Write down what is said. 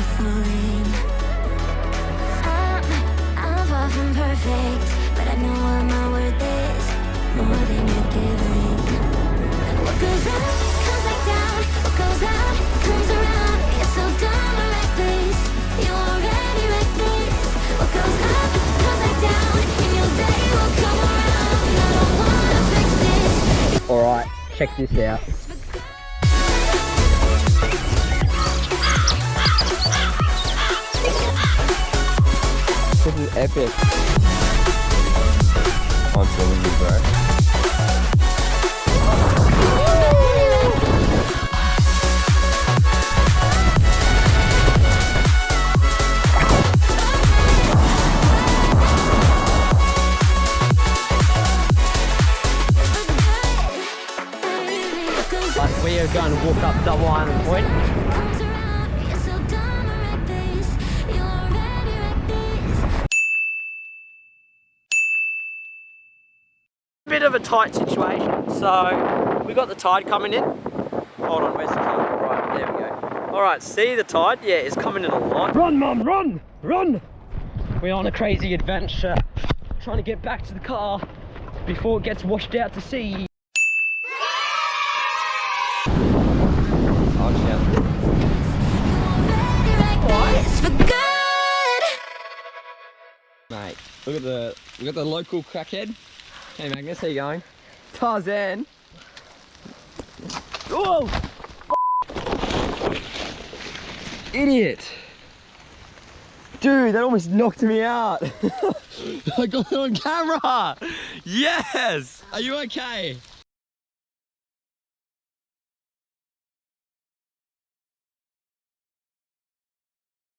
to find. I'm far from perfect, but I know what my worth is, more than you're giving. What goes up comes back down, what goes out comes around. You're so dumb or reckless, you already reckless. What goes up comes back down, and your day will come around. I don't wanna fix this. Alright, check this out. This is epic. I'm filming you, bro. But we are going to walk up Double Island Point. Bit of a tight situation, so we got the tide coming in. Hold on, where's the car? Right, there we go. Alright, see the tide? Yeah, it's coming in a lot. Run, Mum, run! Run! We're on a crazy adventure, trying to get back to the car before it gets washed out to sea. Oh, shit. Mate, we got the local crackhead. Hey Magnus, how you going? Tarzan. Oh! Idiot! Dude, that almost knocked me out. I got it on camera. Yes! Are you okay?